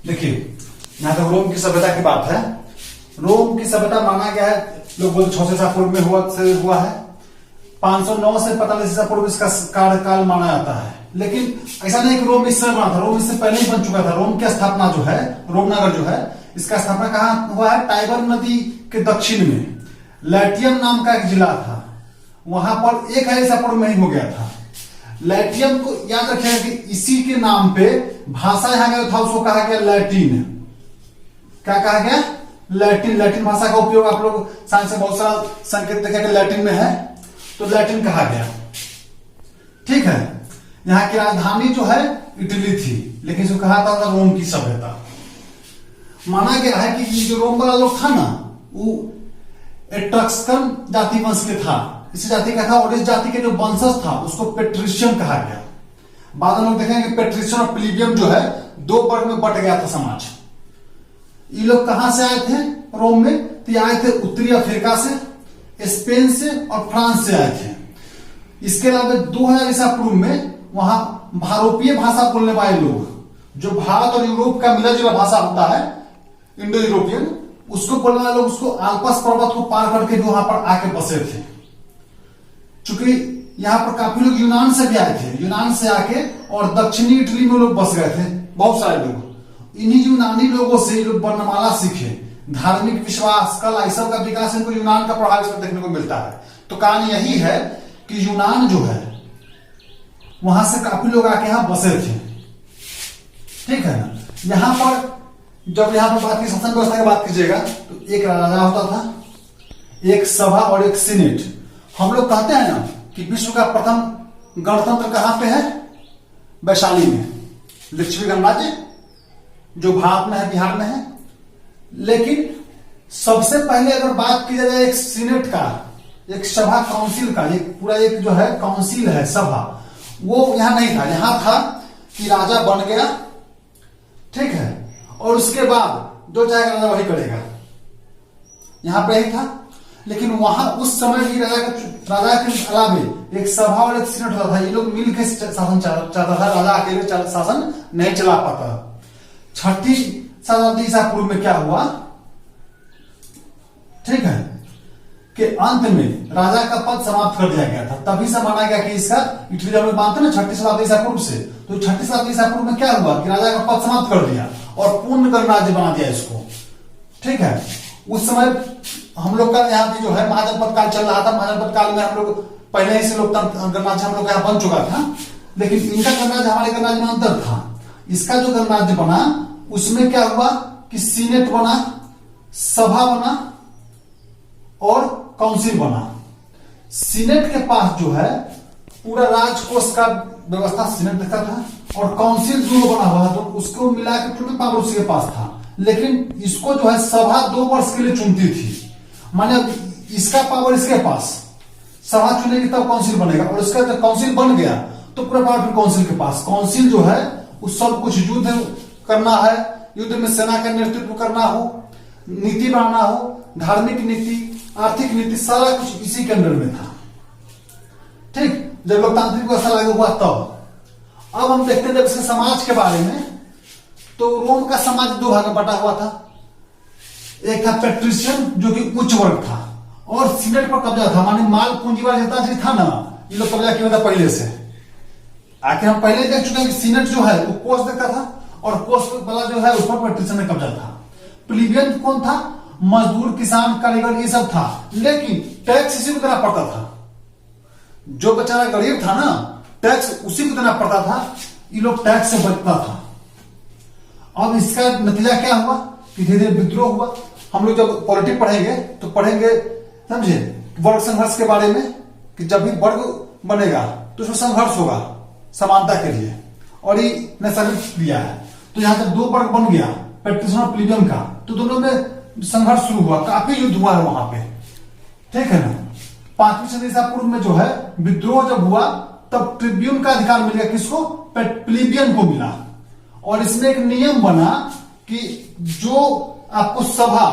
देखिए यहाँ तक रोम की सभ्यता की बात है। रोम की सभ्यता माना गया है, लोग बोलते 600 ईसा पूर्व में हुआ है। 509 से 45 ईसा पूर्व इसका कार्यकाल माना जाता है। लेकिन ऐसा नहीं कि रोम इस समय बना था, रोम इससे पहले ही बन चुका था। रोम की स्थापना जो है, रोमनगर जो है, इसका स्थापना कहाँ हुआ है? टाइबर नदी के दक्षिण में लैटियम नाम का एक जिला था, वहां पर 1000 ईसा पूर्व में ही हो गया था। लैटियम को याद रखिएगा कि इसी के नाम पे भाषा यहाँ का था, उसको कहा गया लैटिन। क्या कहा गया? लैटिन। लैटिन भाषा का उपयोग आप लोग साइंस से बहुत सारा संकेत देखेंगे लैटिन में है, तो लैटिन कहा गया। ठीक है। यहाँ की राजधानी जो है इटली थी, लेकिन इसको कहा था रोम की सभ्यता। माना गया है कि जो रोम वाला लोग था ना, वो एट्रस्कन जाति वंश के था। इस जाति का था, और इस जाति के जो वंशज था उसको पेट्रिशियन कहा गया। बाद में लोग देखेंगे पेट्रिशियन और प्लीबियन जो है 2 वर्ग में बट गया था समाज। ये लोग कहां से आए थे रोम में? तो ये आए थे उत्तरी अफ्रीका से, स्पेन से और फ्रांस से आए थे। इसके अलावा 2000 ईसा पूर्व में वहां भारोपीय भाषा बोलने वाले लोग, जो भारत और यूरोप का मिला जुला भाषा होता है, इंडो यूरोपियन, उसको बोलने वाले लोग उसको आल्पस पर्वत को पार करके जो वहां पर आके बसे थे। चूंकि यहाँ पर काफी लोग यूनान से भी आए थे, यूनान से आके और दक्षिणी इटली में लोग बस गए थे, बहुत सारे लोग। इन्हीं यूनानी लोगों से लोग वर्णमाला सीखे, धार्मिक विश्वास, कला, इस सब का विकास इनको यूनान का प्रभाव इसमें देखने को मिलता है। तो कहानी यही है कि यूनान जो है वहां से काफी लोग आके यहाँ बसे थे। ठीक है ना। यहाँ पर जब यहाँ पर बात की शासन व्यवस्था की बात कीजिएगा तो एक राजा होता था, एक सभा और एक सीनेट। हम लोग कहते हैं ना कि विश्व का प्रथम गणतंत्र कहां पे है? वैशाली में, लिच्छवी गणराज्य जो भारत में है, बिहार में है। लेकिन सबसे पहले अगर बात की जाए एक सीनेट का, एक सभा काउंसिल का, एक पूरा एक जो है काउंसिल है, सभा, वो यहां नहीं था। यहां था कि राजा बन गया, ठीक है, और उसके बाद जो चाहेगा राजा वही करेगा, यहां पे ही था। लेकिन वहां उस समय भी राजा के अलावे एक सभा और एक सीनेट होता था। ये लोग मिलकर शासन चाहता था, राजा अकेले शासन नहीं चला पाता। 6ठी शताब्दी ईसा पूर्व में क्या हुआ? ठीक है, कि अंत में राजा का पद समाप्त कर दिया गया था। तभी से माना गया कि इसका, इटली जब लोग मानते ना 6ठी शताब्दी ईसा पूर्व से, तो 6ठी शताब्दी ईसा पूर्व में क्या हुआ कि राजा का पद समाप्त कर दिया और पूर्ण गणराज्य बना दिया इसको। ठीक है। उस समय हम लोग का यहाँ भी जो है महाजनपद काल चल रहा था। महाजनपद काल में हम लोग पहले ही से लोकतंत्र गणराज्य हम लोग यहाँ बन चुका था, लेकिन इनका गणराज्य हमारे गणराज्य में अंतर था। इसका जो गणराज्य बना उसमें क्या हुआ कि सीनेट बना, सभा बना और काउंसिल बना। सीनेट के पास जो है पूरा राजकोष का व्यवस्था सीनेट देखता था, और काउंसिल जो बना हुआ था तो उसको मिला के टोटल पावर उसके पास था। लेकिन इसको जो है सभा 2 वर्ष के लिए चुनती थी। माने इसका पावर इसके पास, सभा चुनेगी तब काउंसिल बनेगा, और इसका जब काउंसिल बन गया तो पूरा पावर फिर काउंसिल के पास। काउंसिल जो है उस सब कुछ युद्ध करना है, युद्ध में सेना का नेतृत्व करना हो, नीति बनाना हो, धार्मिक नीति, आर्थिक नीति, सारा कुछ इसी के अंदर में था। ठीक। जब लोकतांत्रिक व्यवस्था लागू हुआ तब। अब हम देखते हैं जब इसके समाज के बारे में, तो रोम का समाज 2 भाग में बटा हुआ था। एक था पेट्रिशियन जो कि उच्च वर्ग था, और सीनेट पर कब्जा था, माने माल पूंजी वाला जितना चीज था ना, ये लोग कब्जा किया था पहले से। आखिर हम पहले देख चुके हैं कि सीनेट जो है वो कोष देखता था, और कोष वाला जो है उस पर पेट्रिशियन ने कब्जा था। प्लीबियन कौन था? मजदूर, किसान, कारीगर, ये सब था। लेकिन टैक्स इसी को देना पड़ता था। जो बेचारा गरीब था ना, टैक्स उसी को देना पड़ता था। ये लोग टैक्स से बचता था। अब इसका नतीजा क्या हुआ कि धीरे धीरे विद्रोह हुआ। हम लोग जब पॉलिटिक्स पढ़ेंगे तो पढ़ेंगे, समझे, वर्ग संघर्ष के बारे में, कि जब भी वर्ग बनेगा तो उसमें संघर्ष होगा समानता के लिए, और ये नैसर्गिक क्रिया है। तो यहां जब 2 वर्ग बन गया, पेट्रिशियन और प्लीबियन का, तो दोनों में संघर्ष शुरू हुआ, काफी युद्ध हुआ है वहां पे। ठीक है ना। 5वीं सदी ईसा पूर्व में जो है विद्रोह जब हुआ तब ट्रिब्यून का अधिकार मिल गया, किसको? प्लीबियन को मिला। और इसमें एक नियम बना कि जो आपको सभा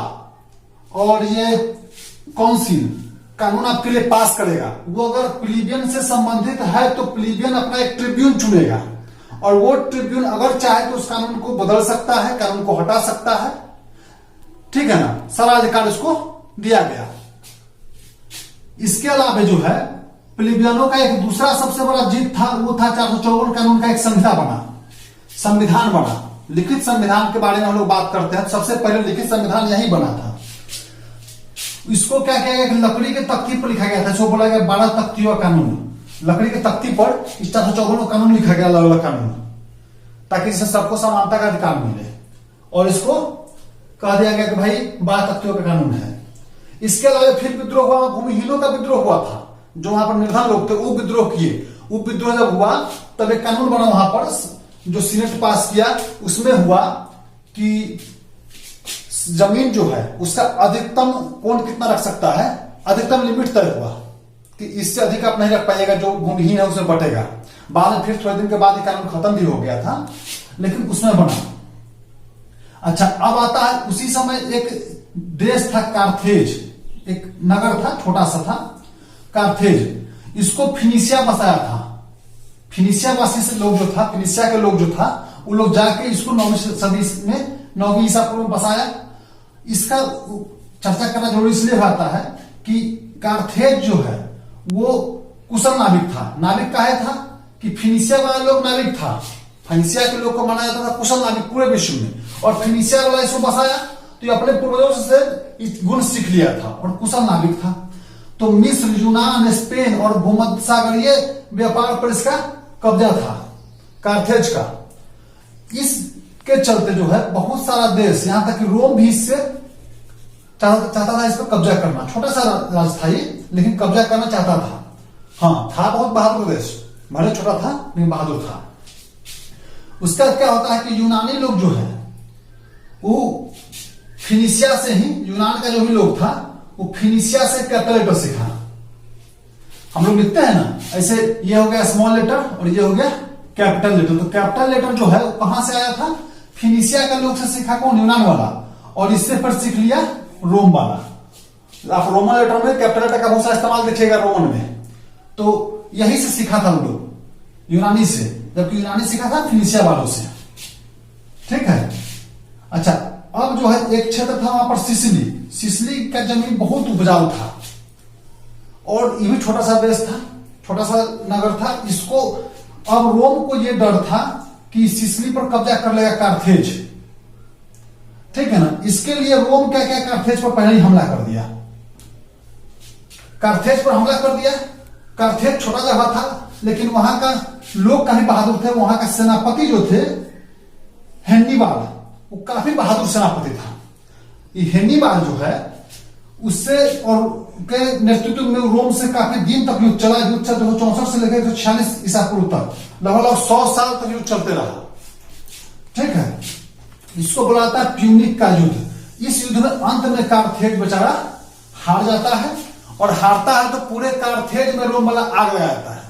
और ये काउंसिल कानून आपके लिए पास करेगा, वो अगर प्लीबियन से संबंधित है तो प्लीबियन अपना एक ट्रिब्यून चुनेगा, और वो ट्रिब्यून अगर चाहे तो उस कानून को बदल सकता है, कानून को हटा सकता है, ठीक है ना, सारा अधिकार उसको दिया गया। इसके अलावा जो है प्लेबियनों का एक दूसरा सबसे बड़ा जीत था, वो था 454 कानून का एक संविधान बना। लिखित संविधान के बारे में हम लोग बात करते हैं, सबसे पहले लिखित संविधान यही बना था। इसको क्या किया गया कि लकड़ी के तख्ती पर लिखा गया था, इसको बोला गया 12 तख्तियों कानून। लकड़ी के तख्ती पर इस 454 कानून लिखा गया, अलग अलग कानून, ताकि इससे सबको समानता का अधिकार मिले। और इसको कह दिया गया कि भाई 12 तख्तियों का कानून है। इसके अलावा फिर विद्रोह हुआ, भूमिहीनों का विद्रोह हुआ था, जो वहां पर निर्धन लोग थे वो विद्रोह किए। वो विद्रोह जब हुआ तब एक कानून बना वहां पर, जो सीनेट पास किया, उसमें हुआ कि जमीन जो है उसका अधिकतम कौन कितना रख सकता है, अधिकतम लिमिट तय हुआ कि इससे अधिक आप नहीं रख पाएगा, जो भूमिहीन है उसमें बटेगा। बाद में फिर थोड़े दिन के बाद ये कानून खत्म भी हो गया था, लेकिन उसमें बना। अच्छा, अब आता है उसी समय एक देश था कार्थेज, एक नगर था, छोटा सा था कार्थेज। इसको फिनिशिया बसाया था। फिनिशिया वासी से लोग जो था, फिनिशिया के लोग जो था, वो लोग जाके इसको 9वीं सदी में, 9वीं ईसा पूर्व में बसाया। इसका चर्चा करना जरूरी इसलिए आता है कि कार्थेज जो है वो कुशल नाविक था। नाविक काहे था कि फिनिशिया वाला लोग नाविक था, फिनिशिया के लोग को माना जाता था कुशल नाविक पूरे विश्व में, और फिनिशिया वाला इसको बसाया तो ये अपने पूर्वजों से गुण सीख लिया था और कुशल नाविक था। तो मिस्र, यूनान, स्पेन और भूमध्य सागरीय व्यापार पर इसका कब्जा था, कार्थेज का। इसके चलते जो है बहुत सारा देश, यहां तक कि रोम भी इससे चाहता था इस पर कब्जा करना। छोटा सा राज्य था ये, लेकिन कब्जा करना चाहता था। हाँ, था बहुत बहादुर देश, भले छोटा था लेकिन बहादुर था। उसका क्या होता है कि यूनानी लोग जो है वो फिनिशिया से ही, यूनान का जो भी लोग था वो फिनिशिया से कैपिटल लेटर सीखा। हम लोग लिखते हैं ना ऐसे, ये हो गया स्मॉल लेटर और ये हो गया कैपिटल लेटर। तो कैपिटल लेटर जो है वो कहां से आया था, फिनिशिया का लोग से सीखा, कौन, यूनान वाला, और इससे फिर सीख लिया रोम वाला। आप रोमन लेटर में कैपिटल लेटर का बहुत सारा इस्तेमाल देखिएगा रोमन में, तो यही से सीखा था वो लोग, यूनानी से, जबकि यूनानी सीखा था फिनिशिया वालों से, ठीक है। अच्छा, अब जो है एक क्षेत्र था वहां पर सिसिली। सिसिली का जमीन बहुत उपजाऊ था और ये भी छोटा सा देश था, छोटा सा नगर था। इसको अब रोम को ये डर था कि सिसिली पर कब्जा कर लेगा कार्थेज, ठीक है ना। इसके लिए रोम क्या क्या कार्थेज पर पहले ही हमला कर दिया, कार्थेज पर हमला कर दिया। कार्थेज छोटा जगह था, लेकिन वहां का लोग काफी बहादुर थे। वहां का सेनापति जो थे हैनिबाल, वो काफी बहादुर सेनापति था। ये हैनिबाल जो है उससे और के नेतृत्व में रोम से काफी दिन तक युद्ध चला। युद्ध 264 से लेकर 146 ईसा पूर्व तक, लगभग 100 साल तक युद्ध चलते रहा, ठीक है। इसको बुलाता है प्यूनिक का युद्ध। इस युद्ध में अंत में कार्थेज बेचारा हार जाता है, और हारता है तो पूरे कार्थेज में रोम वाला आग लगा देता है।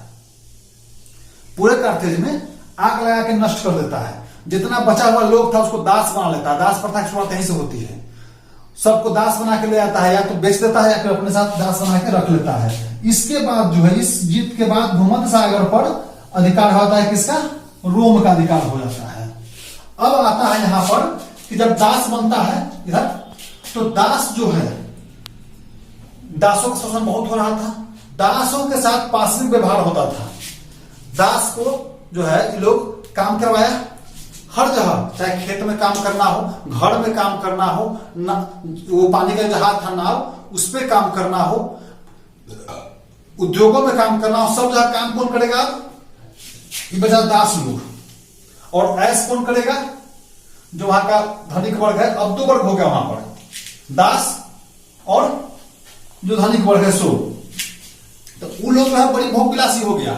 पूरे कार्थेज में आग लगा के नष्ट कर देता है। जितना बचा हुआ लोग था उसको दास बना लेता है। दास प्रथा की शुरुआत यहीं से होती है। सबको दास बना के ले आता है, या तो बेच देता है या फिर अपने साथ दास बना के रख लेता है। इसके बाद जो है, इस जीत के बाद भूमध्य सागर पर अधिकार होता है किसका, रोम का अधिकार हो जाता है। अब आता है यहां पर कि जब दास बनता है इधर, तो दास जो है, दासों का शोषण बहुत हो रहा था। दासों के साथ पाशविक व्यवहार होता था। दास को जो है ये लोग काम करवाया हर जगह, चाहे खेत में काम करना हो, घर में काम करना हो, वो पानी का जहाज था नाव, उस पर काम करना हो, उद्योगों में काम करना हो, सब जगह काम कौन करेगा, ये बचा दास लोग। और ऐस कौन करेगा, जो वहां का धनिक वर्ग है। अब 2 वर्ग हो गया वहां पर, दास और जो धनिक वर्ग है सो। तो वो लोग जो है बड़ी भोग विलासी हो गया,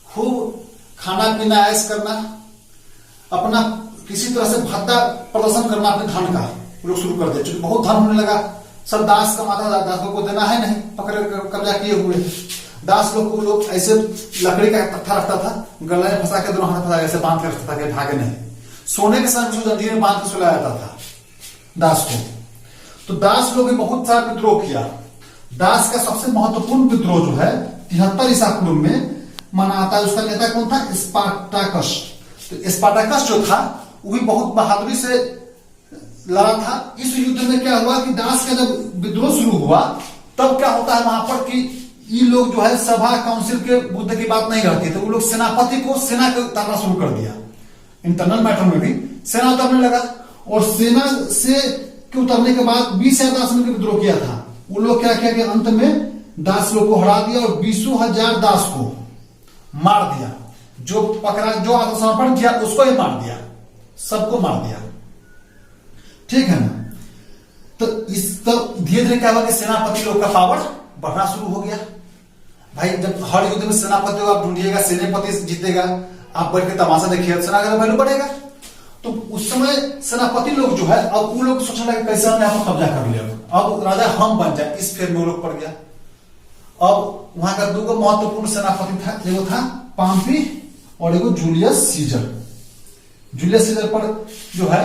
खूब खाना पीना ऐश करना, अपना किसी तरह से भद्दा प्रदर्शन करना अपने धन का लोग शुरू कर दिया। क्योंकि बहुत धन होने लगा, सब दास कमाता था, दासों को देना है नहीं, पकड़े कब्जा किए हुए। दास लोग को लोग ऐसे लकड़ी का तख्ता रखता था, गले में फंसा के दोनों हाथ फंसा ऐसे बांध के रखता था कि भागे नहीं। सोने के समय उसको जंजीर में बांध के सुलाया जाता था दास को। तो दास लोग भी बहुत सारा विद्रोह किया। दास का सबसे महत्वपूर्ण विद्रोह जो है 73 ईसा पूर्व में माना आता है। उसका नेता कौन था, स्पार्टाकस। तो स्पार्टाकस जो था वो भी बहुत बहादुरी से लड़ा था। इस युद्ध में क्या हुआ कि दास का जब विद्रोह शुरू हुआ तब क्या होता है वहां पर कि ये लोग जो है सभा काउंसिल के मुद्दे की बात नहीं रहती, तो वो लोग सेनापति को सेना को उतारना शुरू कर दिया। इंटरनल मैटर में भी सेना उतरने लगा, और सेना से के उतरने के बाद 20,000 दास ने विद्रोह किया था। वो लोग क्या किया कि अंत में दास लोग को हरा दिया और 20,000 दास को मार दिया। जो पकड़ा, जो आत्मसमर्पण किया उसको ही मार दिया, सबको मार दिया। ठीक है ना। तो इस धीरे धीरे क्या हुआ कि सेनापति लोग का पावर बढ़ना शुरू हो गया। भाई जब हर युद्ध में सेनापति को आप ढूंढिएगा, सेनापति जीतेगा, आप बैठ के तमाशा देखिए, सेना का वैल्यू बढ़ेगा। तो उस समय सेनापति लोग जो है अब वो लोग सोचने लगे कैसे हमने यहाँ कब्जा कर लिया, अब राजा हम बन जाए, इस फेर में वो लोग पड़ गया। अब वहां का दो महत्वपूर्ण सेनापति था, एगो था पाम्पी और एगो जूलियस सीजर। जूलियस सीजर पर जो है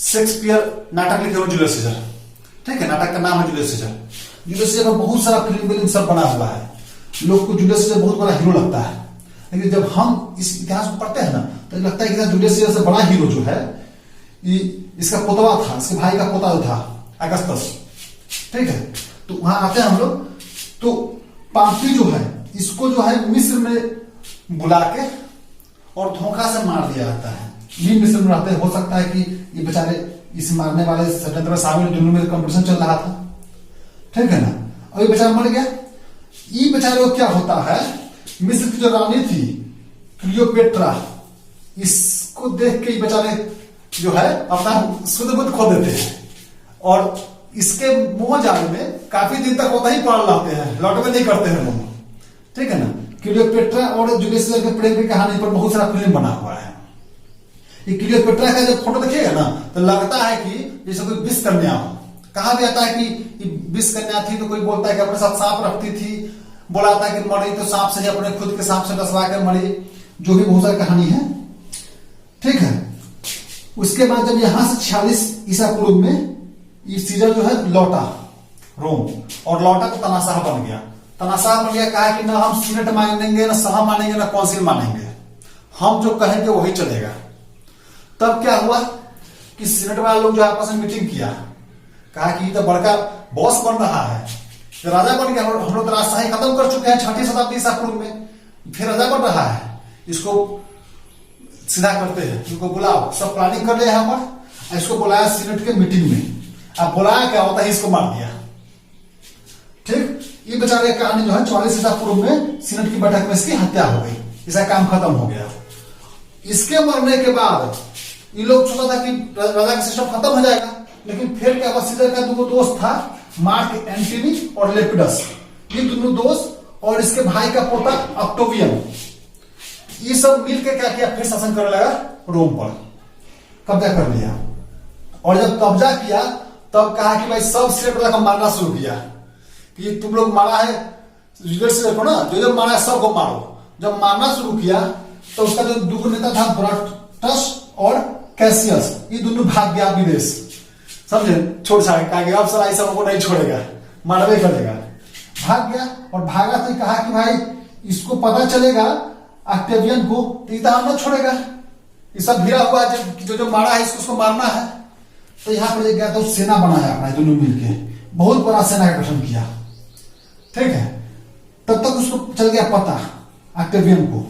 शेक्सपियर नाटक लिखे हुए जूलियस सीजर, ठीक है, नाटक का नाम है जूलियस सीजर। जूलियस सीजर पर बहुत सारा फिल्म सब बना हुआ है, लोग को जूलियस सीजर बहुत बड़ा हीरो लगता है, लेकिन जब हम इस इतिहास को पढ़ते हैं ना तो लगता है कि जूलियस सीजर से बड़ा हीरो जो है इसका पोतवा था, इसके भाई का पोता था अगस्टस, ठीक है। तो वहां आते हैं हम लोग, तो पाम्पी जो है इसको जो है मिस्र में बुला के और धोखा से मार दिया जाता है। ये मिस्र में रहते, हो सकता है कि ये बेचारे इस मारने वाले षड्यंत्र में शामिल, दोनों में कंपटीशन चल रहा था, ठीक है ना। और ये बेचारा मर गया। ये बेचारे को क्या होता है, मिस्र की जो रानी थी क्लियोपेट्रा, इसको देख के बेचारे जो है अपना शुद्ध बुद्ध खो देते हैं, और इसके मोह जाल में काफी दिन तक होता ही पड़ लाते हैं, लौटवे नहीं करते हैं लोग, ठीक है ना। क्लियोपेट्रा और जूलियस सीजर के प्रेम की कहानी पर बहुत सारा फिल्म बना हुआ है। ये क्लियोपेट्रा का जब फोटो देखिएगा ना तो लगता है कि जैसे कोई विष कन्या हो। कहा भी आता है कि विष कन्या थी, तो कोई बोलता है कि अपने साथ सांप रखती थी, बोला था कि मरी तो सांप से ही, अपने खुद के सांप से डसवा कर मरी, जो भी बहुत सारी कहानी है, ठीक है। उसके बाद जब यहां से 46 ईसा पूर्व में ये सीजर जो है लौटा रोम, और लौटा तो तनाशाह बन गया। तनाशाह बन गया, कहा कि ना हम सीनेट मानेंगे, ना सभा मानेंगे, ना काउंसिल मानेंगे, हम जो कहेंगे वही चलेगा। तब क्या हुआ कि सीनेट वाले लोग जो आपस में मीटिंग किया, कहा कि ये तो बड़का बॉस बन रहा है, तो राजा बन गया, हम लोग तो राजशाही खत्म कर चुके हैं 6ठी शताब्दी ईसा पूर्व में, फिर राजा बन रहा है, इसको सीधा करते हैं, इनको बुलाओ। सब प्लानिंग कर लिया यहाँ पर, इसको बुलाया सीनेट के मीटिंग में। अब बुलाया क्या होता है, इसको मार दिया, ठीक। ये बेचारे कहानी जो है 44 ईसा पूर्व में सीनेट की बैठक में इसकी हत्या हो गई, इसका काम खत्म हो गया। इसके मरने के बाद ये लोग सोचा था कि राजा का सिस्टम खत्म हो जाएगा, लेकिन फिर क्या हुआ, सीजर का दो दोस्त था, मार्क एंटनी और लेपिडस, ये दोनों दोस्त और इसके भाई का पोता ऑक्टेवियन, ये सब मिलकर क्या किया, फिर शासन करने लगा रोम पर, कब्जा कर लिया। और जब कब्जा किया तब कहा कि भाई सब सीनेट वाला को मारना शुरू किया कि तुम लोग मारा है जूलियस सीजर को ना, जो मारा है सबको मारो। जब मारना शुरू किया तो उसका जो दो नेता था ब्राटस और कैसियस, ये दोनों भाग गया विदेश, समझे, छोड़ छाड़ के, अब सर ऐसा को नहीं छोड़ेगा, मारवे करेगा। भाग गया, और भागा तो कहा कि भाई इसको पता चलेगा ऑक्टेवियन को, तो ये हम ना छोड़ेगा, ये सब भिड़ा हुआ है, जो मारा है इसको मारना है। तो यहाँ पर गया तो सेना बनाया अपना, दोनों मिलके बहुत बड़ा सेना का गठन किया, ठीक है। तब तक उसको चल गया पता ऑक्टेवियन को,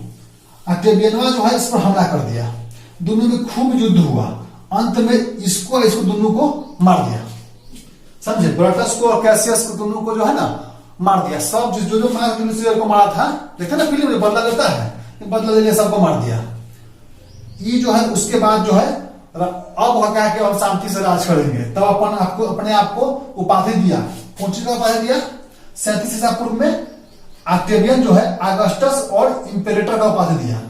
ऑक्टेवियनवा जो है इस पर हमला कर दिया, दोनों में खूब युद्ध हुआ, अंत में इसको दोनों को मार दिया, समझे, ब्राटस को और कैसियस को, दोनों को जो है ना मार दिया। सब जो मारा जूलियस सीजर को मारा था, देखते ना फिल्म में बदला लेता है, बदला ले लिया, सबको मार दिया। ये जो है उसके बाद जो है अब वह कहा कि हम शांति से राज करेंगे, तब अपने आप को उपाधि दिया, कौन सी का उपाधि दिया, 37 ईसा पूर्व में ऑक्टेवियन जो है अगस्टस और इंपेरेटर का उपाधि दिया।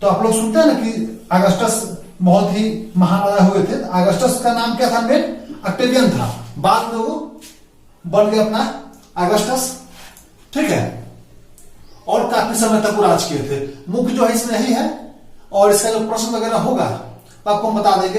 तो आप लोग सुनते हैं ना कि अगस्टस बहुत ही महान राजा हुए थे, अगस्टस का नाम क्या था, मेन ऑक्टेवियन था, बाद में वो बन गया अपना अगस्टस, ठीक है। और काफी समय तक वो राज किए थे। मुख्य जो है इसमें यही है, और इसका जो प्रश्न वगैरह होगा तो आपको बता देंगे।